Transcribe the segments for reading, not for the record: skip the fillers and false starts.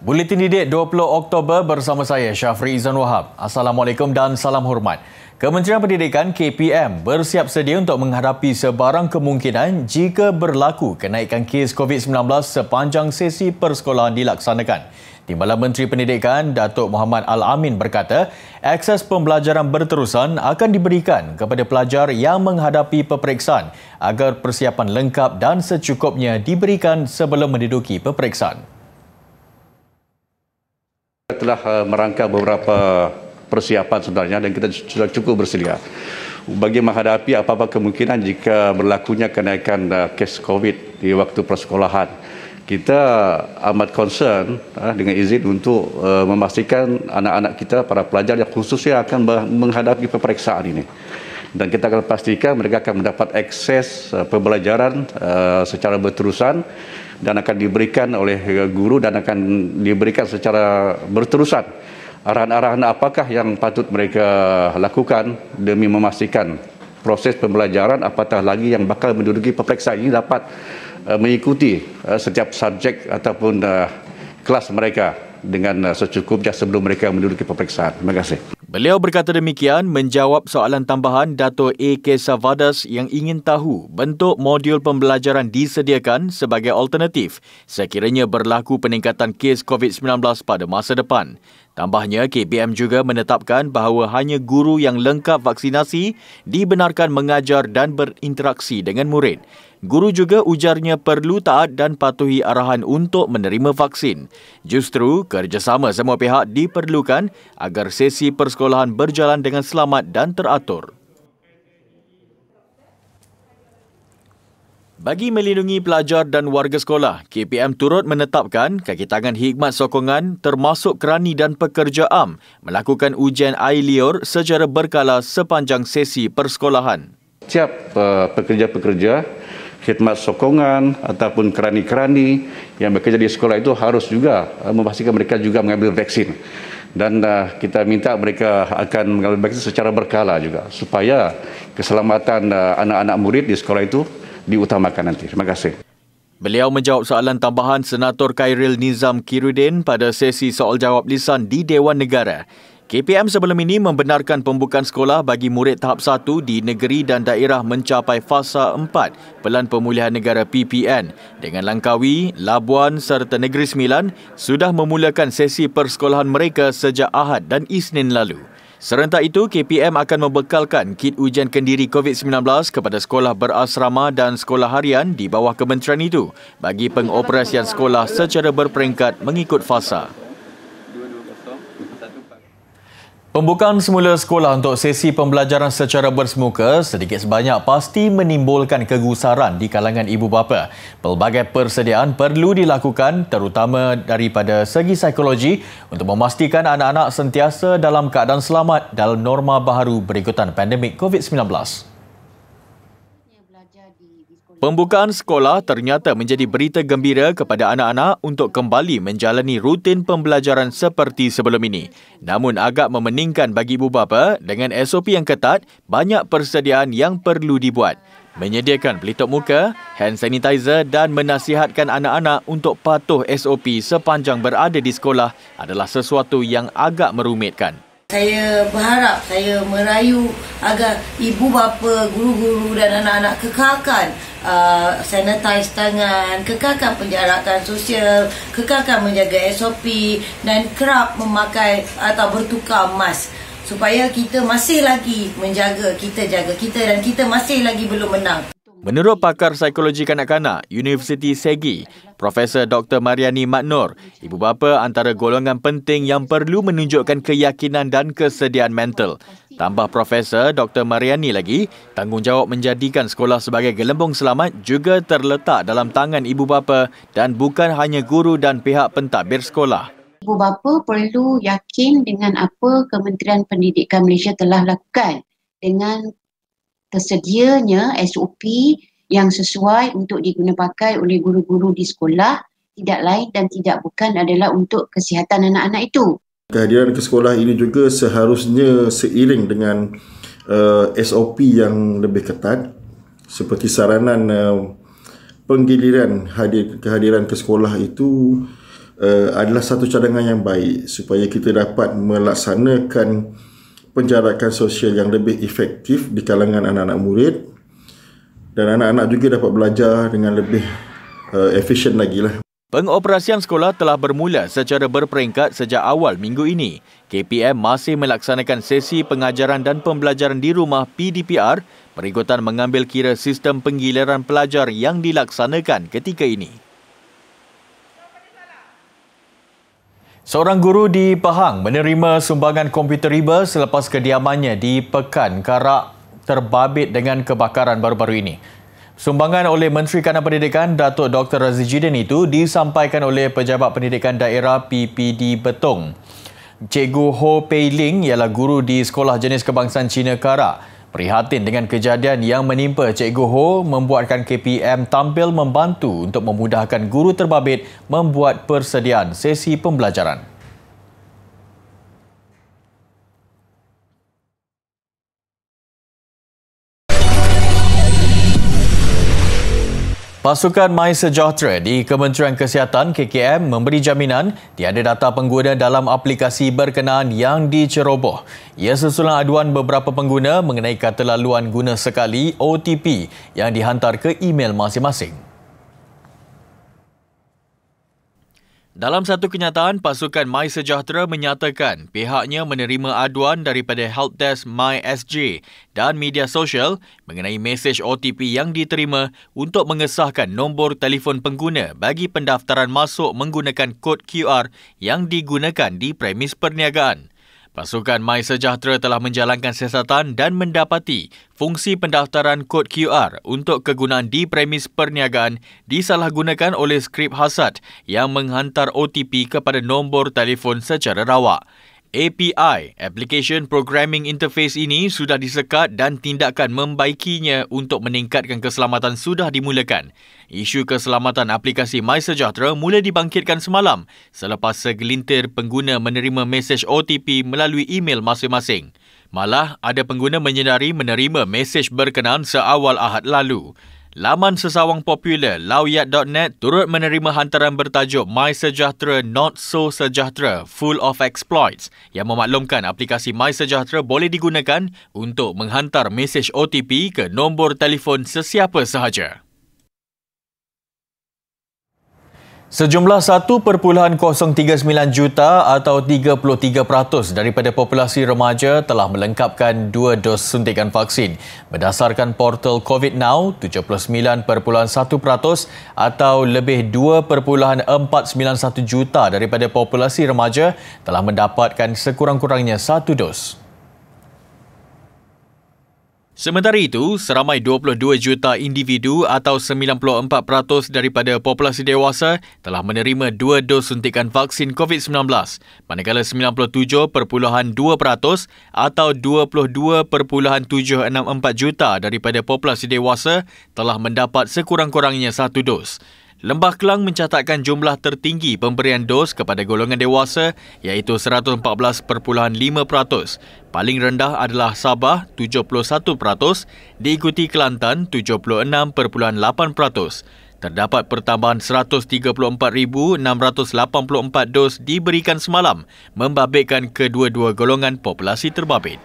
Buletin Didik 20 Oktober bersama saya Syafri Izan Wahab. Assalamualaikum dan salam hormat. Kementerian Pendidikan KPM bersiap sedia untuk menghadapi sebarang kemungkinan jika berlaku kenaikan kes COVID-19 sepanjang sesi persekolahan dilaksanakan. Timbalan Menteri Pendidikan Datuk Muhammad Al-Amin berkata, akses pembelajaran berterusan akan diberikan kepada pelajar yang menghadapi peperiksaan agar persiapan lengkap dan secukupnya diberikan sebelum menduduki peperiksaan. Kita telah merangka beberapa persiapan sebenarnya dan kita sudah cukup bersedia bagi menghadapi apa-apa kemungkinan jika berlakunya kenaikan kes COVID di waktu persekolahan. Kita amat concern dengan izin untuk memastikan anak-anak kita, para pelajar yang khususnya akan menghadapi peperiksaan ini. Dan kita akan pastikan mereka akan mendapat akses pembelajaran secara berterusan dan akan diberikan oleh guru dan akan diberikan secara berterusan arahan-arahan apakah yang patut mereka lakukan demi memastikan proses pembelajaran apatah lagi yang bakal menduduki peperiksaan ini dapat mengikuti setiap subjek ataupun kelas mereka dengan secukupnya sebelum mereka menduduki peperiksaan. Terima kasih. Beliau berkata demikian menjawab soalan tambahan Dato' A.K. Savadas yang ingin tahu bentuk modul pembelajaran disediakan sebagai alternatif sekiranya berlaku peningkatan kes COVID-19 pada masa depan. Tambahnya, KPM juga menetapkan bahawa hanya guru yang lengkap vaksinasi dibenarkan mengajar dan berinteraksi dengan murid. Guru juga ujarnya perlu taat dan patuhi arahan untuk menerima vaksin. Justru, kerjasama semua pihak diperlukan agar sesi persekolahan berjalan dengan selamat dan teratur. Bagi melindungi pelajar dan warga sekolah, KPM turut menetapkan kaki tangan khidmat sokongan termasuk kerani dan pekerja am melakukan ujian air liur secara berkala sepanjang sesi persekolahan. Setiap pekerja-pekerja khidmat sokongan ataupun kerani-kerani yang bekerja di sekolah itu harus juga memastikan mereka juga mengambil vaksin. Dan kita minta mereka akan mengambil vaksin secara berkala juga supaya keselamatan anak-anak murid di sekolah itu diutamakan nanti. Terima kasih. Beliau menjawab soalan tambahan Senator Khairil Nizam Kirudin pada sesi soal jawab lisan di Dewan Negara. KPM sebelum ini membenarkan pembukaan sekolah bagi murid tahap 1 di negeri dan daerah mencapai fasa 4 Pelan Pemulihan Negara PPN dengan Langkawi, Labuan serta Negeri Sembilan sudah memulakan sesi persekolahan mereka sejak Ahad dan Isnin lalu. Serentak itu, KPM akan membekalkan kit ujian kendiri COVID-19 kepada sekolah berasrama dan sekolah harian di bawah kementerian itu bagi pengoperasian sekolah secara berperingkat mengikut fasa. Pembukaan semula sekolah untuk sesi pembelajaran secara bersemuka sedikit sebanyak pasti menimbulkan kegusaran di kalangan ibu bapa. Pelbagai persediaan perlu dilakukan terutama daripada segi psikologi untuk memastikan anak-anak sentiasa dalam keadaan selamat dalam norma baharu berikutan pandemik COVID-19. Pembukaan sekolah ternyata menjadi berita gembira kepada anak-anak untuk kembali menjalani rutin pembelajaran seperti sebelum ini. Namun agak memeningkan bagi ibu bapa dengan SOP yang ketat, banyak persediaan yang perlu dibuat. Menyediakan pelitup muka, hand sanitizer dan menasihatkan anak-anak untuk patuh SOP sepanjang berada di sekolah adalah sesuatu yang agak merumitkan. Saya berharap, saya merayu agar ibu bapa, guru-guru dan anak-anak kekalkan sanitize tangan, kekalkan penjarakan sosial, kekalkan menjaga SOP dan kerap memakai atau bertukar mask supaya kita masih lagi menjaga, kita jaga kita dan kita masih lagi belum menang. Menurut pakar psikologi kanak-kanak Universiti Segi, Profesor Dr. Mariani Matnur, ibu bapa antara golongan penting yang perlu menunjukkan keyakinan dan kesediaan mental. Tambah Profesor Dr. Mariani lagi, tanggungjawab menjadikan sekolah sebagai gelembung selamat juga terletak dalam tangan ibu bapa dan bukan hanya guru dan pihak pentadbir sekolah. Ibu bapa perlu yakin dengan apa Kementerian Pendidikan Malaysia telah lakukan dengan tersedianya SOP yang sesuai untuk digunapakai oleh guru-guru di sekolah, tidak lain dan tidak bukan adalah untuk kesihatan anak-anak itu. Kehadiran ke sekolah ini juga seharusnya seiring dengan SOP yang lebih ketat seperti saranan penggiliran kehadiran ke sekolah itu adalah satu cadangan yang baik supaya kita dapat melaksanakan penjarakan sosial yang lebih efektif di kalangan anak-anak murid dan anak-anak juga dapat belajar dengan lebih efisien lagi lah. Pengoperasian sekolah telah bermula secara berperingkat sejak awal minggu ini. KPM masih melaksanakan sesi pengajaran dan pembelajaran di rumah PDPR berikutan mengambil kira sistem penggiliran pelajar yang dilaksanakan ketika ini. Seorang guru di Pahang menerima sumbangan komputer riba selepas kediamannya di Pekan Karak terbabit dengan kebakaran baru-baru ini. Sumbangan oleh Menteri Kanan Pendidikan Datuk Dr. Razijidin itu disampaikan oleh Pejabat Pendidikan Daerah PPD Betong. Cikgu Ho Pei Ling ialah guru di Sekolah Jenis Kebangsaan Cina Karak. Prihatin dengan kejadian yang menimpa Cikgu Ho membuatkan KPM tampil membantu untuk memudahkan guru terbabit membuat persediaan sesi pembelajaran. Pasukan MySejahtera di Kementerian Kesihatan KKM memberi jaminan tiada data pengguna dalam aplikasi berkenaan yang diceroboh. Ia susulan aduan beberapa pengguna mengenai kata laluan guna sekali OTP yang dihantar ke email masing-masing. Dalam satu kenyataan, pasukan MySejahtera menyatakan pihaknya menerima aduan daripada Helpdesk MySJ dan media sosial mengenai mesej OTP yang diterima untuk mengesahkan nombor telefon pengguna bagi pendaftaran masuk menggunakan kod QR yang digunakan di premis perniagaan. Pasukan MySejahtera telah menjalankan siasatan dan mendapati fungsi pendaftaran kod QR untuk kegunaan di premis perniagaan disalahgunakan oleh skrip hasad yang menghantar OTP kepada nombor telefon secara rawak. API, Application Programming Interface ini sudah disekat dan tindakan membaikinya untuk meningkatkan keselamatan sudah dimulakan. Isu keselamatan aplikasi MySejahtera mula dibangkitkan semalam selepas segelintir pengguna menerima mesej OTP melalui email masing-masing. Malah, ada pengguna menyedari menerima mesej berkenaan seawal Ahad lalu. Laman sesawang popular lawyat.net turut menerima hantaran bertajuk MySejahtera Not So Sejahtera Full of Exploits yang memaklumkan aplikasi MySejahtera boleh digunakan untuk menghantar mesej OTP ke nombor telefon sesiapa sahaja. Sejumlah 1.039 juta atau 33% daripada populasi remaja telah melengkapkan 2 dos suntikan vaksin. Berdasarkan portal COVID Now, 79.1% atau lebih 2.491 juta daripada populasi remaja telah mendapatkan sekurang-kurangnya 1 dos. Sementara itu, seramai 22 juta individu atau 94% daripada populasi dewasa telah menerima 2 dos suntikan vaksin COVID-19, manakala 97.2% atau 22.764 juta daripada populasi dewasa telah mendapat sekurang-kurangnya 1 dos. Lembah Kelang mencatatkan jumlah tertinggi pemberian dos kepada golongan dewasa iaitu 114.5%. Paling rendah adalah Sabah 71%, diikuti Kelantan 76.8%. Terdapat pertambahan 134,684 dos diberikan semalam, membabitkan kedua-dua golongan populasi terbabit.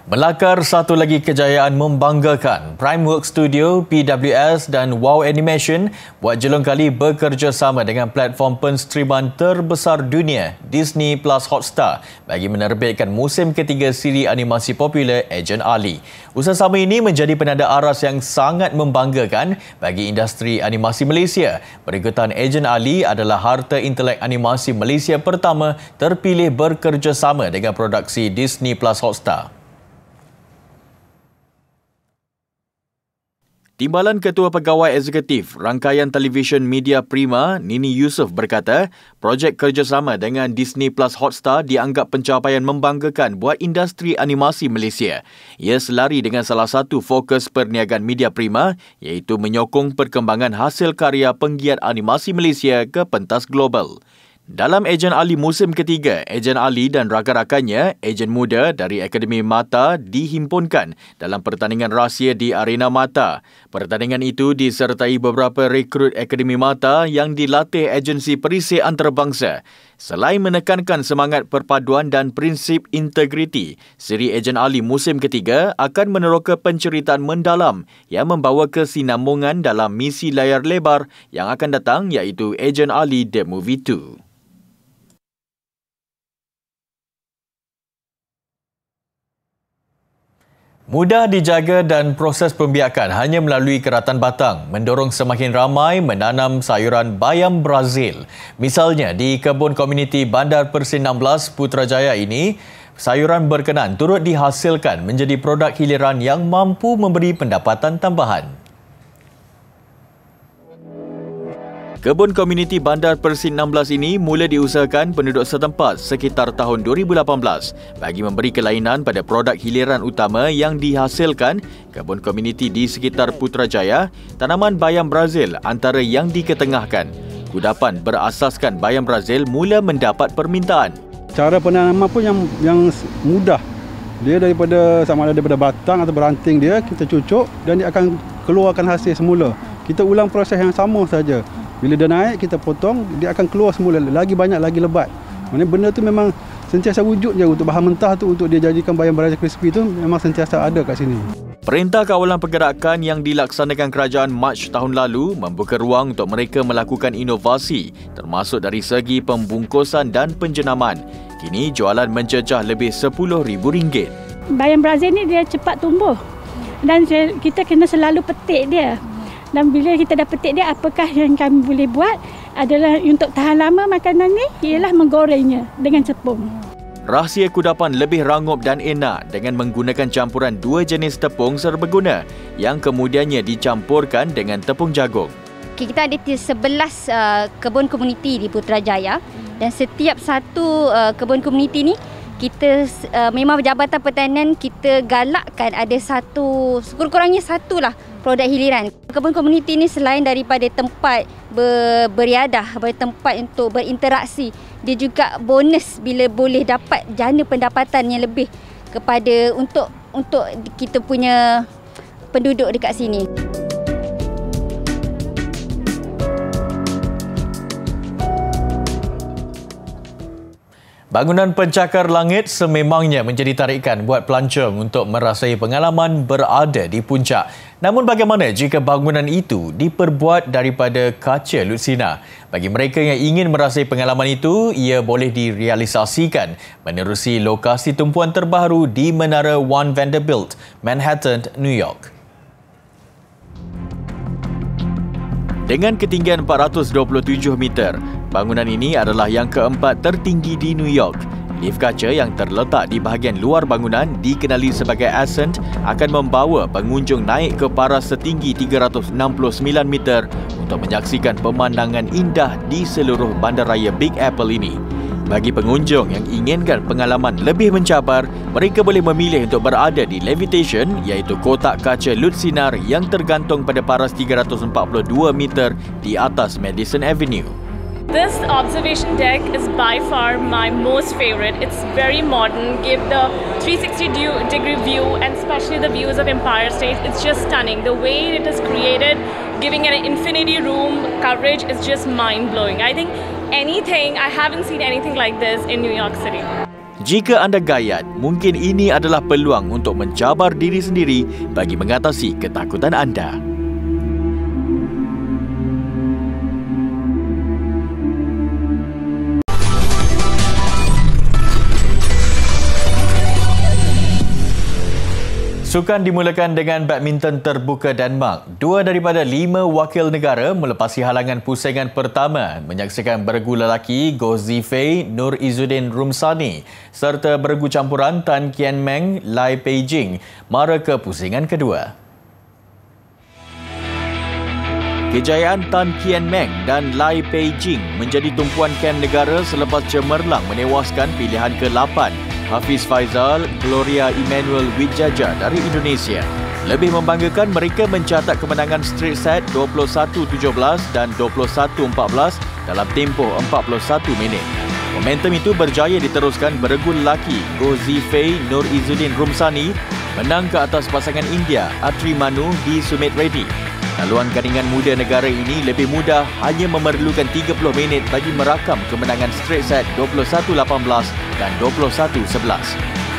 Melakar satu lagi kejayaan membanggakan. Primeworks Studio, PWS dan Wow Animation buat jelung kali bekerjasama dengan platform penstriman terbesar dunia, Disney Plus Hotstar, bagi menerbitkan musim ketiga siri animasi popular Agent Ali. Usaha ini menjadi penanda aras yang sangat membanggakan bagi industri animasi Malaysia. Berikutan Agent Ali adalah harta intelek animasi Malaysia pertama terpilih bekerjasama dengan produksi Disney Plus Hotstar. Timbalan Ketua Pegawai Eksekutif Rangkaian Televisyen Media Prima, Nini Yusof berkata, projek kerjasama dengan Disney Plus Hotstar dianggap pencapaian membanggakan buat industri animasi Malaysia. Ia selari dengan salah satu fokus perniagaan Media Prima iaitu menyokong perkembangan hasil karya penggiat animasi Malaysia ke pentas global. Dalam Ejen Ali musim ketiga, Ejen Ali dan rakan-rakannya, ejen muda dari Akademi Mata dihimpunkan dalam pertandingan rahsia di Arena Mata. Pertandingan itu disertai beberapa rekrut Akademi Mata yang dilatih agensi perisai antarabangsa. Selain menekankan semangat perpaduan dan prinsip integriti, siri Ejen Ali musim ketiga akan meneroka penceritaan mendalam yang membawa kesinambungan dalam misi layar lebar yang akan datang iaitu Ejen Ali The Movie 2. Mudah dijaga dan proses pembiakan hanya melalui keratan batang mendorong semakin ramai menanam sayuran bayam Brazil. Misalnya di kebun komuniti Bandar Persin 16 Putrajaya ini, sayuran berkenan turut dihasilkan menjadi produk hiliran yang mampu memberi pendapatan tambahan. Kebun komuniti Bandar Persin 16 ini mula diusahakan penduduk setempat sekitar tahun 2018 bagi memberi kelainan pada produk hiliran utama yang dihasilkan. Kebun komuniti di sekitar Putrajaya, tanaman bayam Brazil antara yang diketengahkan. Kudapan berasaskan bayam Brazil mula mendapat permintaan. Cara penanaman pun yang mudah. Dia sama ada daripada batang atau beranting dia, kita cucuk dan dia akan keluarkan hasil semula. Kita ulang proses yang sama saja. Bila dia naik, kita potong, dia akan keluar semula. Lagi banyak, lagi lebat. Maksudnya benda tu memang sentiasa wujud je untuk bahan mentah tu, untuk dia jadikan bayam Brazil crispy tu memang sentiasa ada kat sini. Perintah kawalan pergerakan yang dilaksanakan kerajaan Mac tahun lalu membuka ruang untuk mereka melakukan inovasi termasuk dari segi pembungkusan dan penjenaman. Kini jualan mencecah lebih RM10,000. Bayam Brazil ni dia cepat tumbuh dan kita kena selalu petik dia. Dan bila kita dah petik dia, apakah yang kami boleh buat adalah untuk tahan lama makanan ni ialah menggorengnya dengan tepung. Rahsia kudapan lebih rangup dan enak dengan menggunakan campuran dua jenis tepung serbaguna yang kemudiannya dicampurkan dengan tepung jagung. Kita ada 11 kebun komuniti di Putrajaya dan setiap satu kebun komuniti ni kita memang Jabatan Pertanian kita galakkan ada sekurang-kurangnya satulah produk hiliran. Kebun komuniti ini selain daripada tempat beriadah, tempat untuk berinteraksi, dia juga bonus bila boleh dapat jana pendapatan yang lebih kepada untuk kita punya penduduk dekat sini. Bangunan pencakar langit sememangnya menjadi tarikan buat pelancong untuk merasai pengalaman berada di puncak. Namun bagaimana jika bangunan itu diperbuat daripada kaca lutsina? Bagi mereka yang ingin merasai pengalaman itu, ia boleh direalisasikan menerusi lokasi tumpuan terbaru di Menara One Vanderbilt, Manhattan, New York. Dengan ketinggian 427 meter, bangunan ini adalah yang keempat tertinggi di New York. Lift kaca yang terletak di bahagian luar bangunan dikenali sebagai Ascent akan membawa pengunjung naik ke paras setinggi 369 meter untuk menyaksikan pemandangan indah di seluruh bandaraya Big Apple ini. Bagi pengunjung yang inginkan pengalaman lebih mencabar, mereka boleh memilih untuk berada di Levitation iaitu kotak kaca lutsinar yang tergantung pada paras 342 meter di atas Madison Avenue. This observation deck is by far my most favorite. It's very modern, give the 360-degree view and especially the views of Empire State. It's just stunning. The way it is created, giving an infinity room coverage is just mind-blowing. I think I haven't seen anything like this in New York City. Jika anda gayat, mungkin ini adalah peluang untuk mencabar diri sendiri bagi mengatasi ketakutan anda. Sukan dimulakan dengan badminton terbuka Denmark. 2 daripada 5 wakil negara melepasi halangan pusingan pertama menyaksikan beregu lelaki Goh Zifei, Nur Izzuddin Rumsani serta beregu campuran Tan Kian Meng, Lai Peijing mara ke pusingan kedua. Kejayaan Tan Kian Meng dan Lai Pei-jing menjadi tumpuan kem negara selepas cemerlang menewaskan pilihan ke-8 Hafiz Faizal Gloria Emmanuel Widjaja dari Indonesia. Lebih membanggakan, mereka mencatat kemenangan straight set 21-17 dan 21-14 dalam tempoh 41 minit. Momentum itu berjaya diteruskan beregu lelaki Goh Zifei Nur Izzuddin Rumsani menang ke atas pasangan India Atri Manu di Sumit Reddy. Laluan gandingan muda negara ini lebih mudah, hanya memerlukan 30 minit bagi merakam kemenangan straight set 21-18 dan 21-11.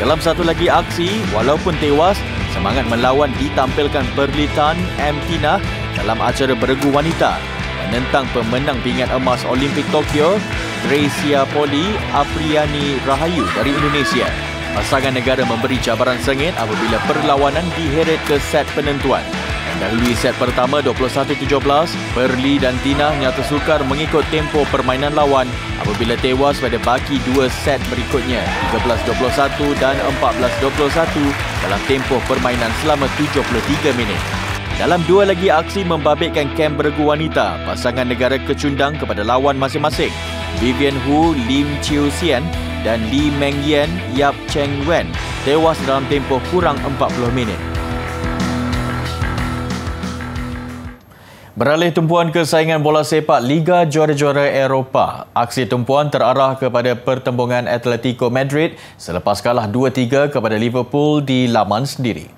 Dalam satu lagi aksi, walaupun tewas, semangat melawan ditampilkan Perlitan M. Tina dalam acara beregu wanita menentang pemenang pingat emas Olimpik Tokyo Gracia Poli Apriani Rahayu dari Indonesia. Pasangan negara memberi cabaran sengit apabila perlawanan diheret ke set penentuan. Mendahului set pertama 21-17, Perli dan Tina nyata sukar mengikut tempo permainan lawan apabila tewas pada baki dua set berikutnya 13-21 dan 14-21 dalam tempoh permainan selama 73 minit. Dalam dua lagi aksi membabitkan kem beregu wanita, pasangan negara kecundang kepada lawan masing-masing. Vivian Hu, Lim Chiu Sian dan Lee Meng Yen, Yap Cheng Wen tewas dalam tempoh kurang 40 minit. Beralih tumpuan kesaingan bola sepak Liga Juara-Juara Eropah. Aksi tumpuan terarah kepada pertembungan Atletico Madrid selepas kalah 2-3 kepada Liverpool di laman sendiri.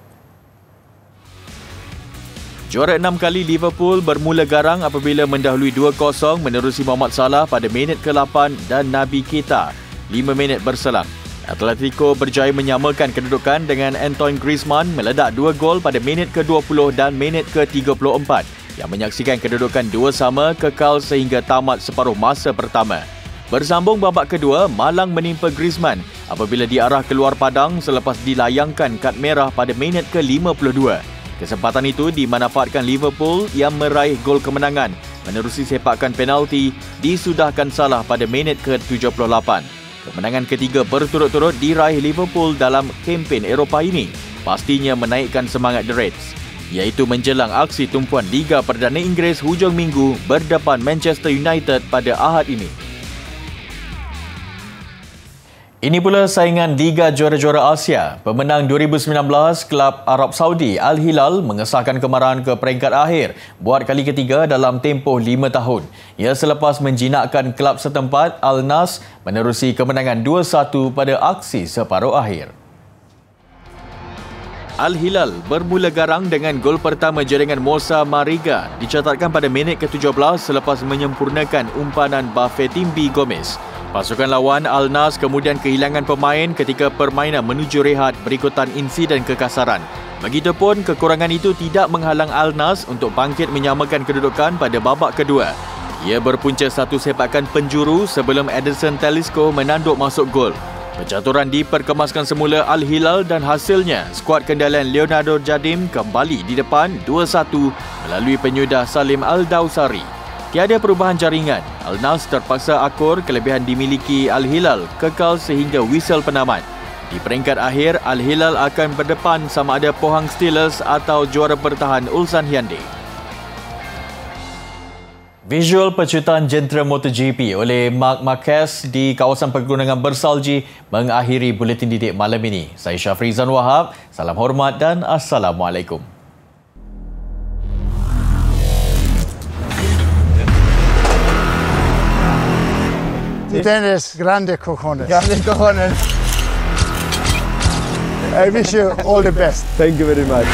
Juara 6 kali Liverpool bermula garang apabila mendahului 2-0 menerusi Mohamed Salah pada minit ke-8 dan Naby Keita 5 minit berselang. Atletico berjaya menyamakan kedudukan dengan Antoine Griezmann meledak 2 gol pada minit ke-20 dan minit ke-34. Yang menyaksikan kedudukan 2-2 kekal sehingga tamat separuh masa pertama. Bersambung babak kedua, malang menimpa Griezmann apabila diarah keluar padang selepas dilayangkan kad merah pada minit ke-52. Kesempatan itu dimanfaatkan Liverpool yang meraih gol kemenangan menerusi sepakan penalti disudahkan Salah pada minit ke-78. Kemenangan ketiga berturut-turut diraih Liverpool dalam kempen Eropah ini pastinya menaikkan semangat The Reds, iaitu menjelang aksi tumpuan Liga Perdana Inggeris hujung minggu berdepan Manchester United pada Ahad ini. Ini pula saingan Liga Juara-Juara Asia. Pemenang 2019 Kelab Arab Saudi Al Hilal mengesahkan kemarahan ke peringkat akhir buat kali ketiga dalam tempoh 5 tahun. Ia selepas menjinakkan kelab setempat Al Nas menerusi kemenangan 2-1 pada aksi separuh akhir. Al Hilal bermula garang dengan gol pertama jaringan Mosa Mariga dicatatkan pada minit ke-17 selepas menyempurnakan umpanan Bafetimbi Gomez. Pasukan lawan Al Nas kemudian kehilangan pemain ketika permainan menuju rehat berikutan insiden kekasaran. Begitupun kekurangan itu tidak menghalang Al Nas untuk bangkit menyamakan kedudukan pada babak kedua. Ia berpunca satu sepakan penjuru sebelum Edison Talisco menanduk masuk gol. Percaturan diperkemaskan semula Al Hilal dan hasilnya skuad kendalian Leonardo Jardim kembali di depan 2-1 melalui penyudah Salim Al-Dawsari. Tiada perubahan jaringan, Al Nas terpaksa akur kelebihan dimiliki Al Hilal kekal sehingga whistle penamat. Di peringkat akhir, Al Hilal akan berdepan sama ada Pohang Steelers atau juara bertahan Ulsan Hyundai. Visual pecutan jentera MotoGP oleh Marc Marquez di kawasan pergunungan bersalji mengakhiri buletin didik malam ini. Saya Syafrizan Wahab, salam hormat dan Assalamualaikum. Tienes grandes cojones. Grandes cojones. I wish you all the best. Thank you very much.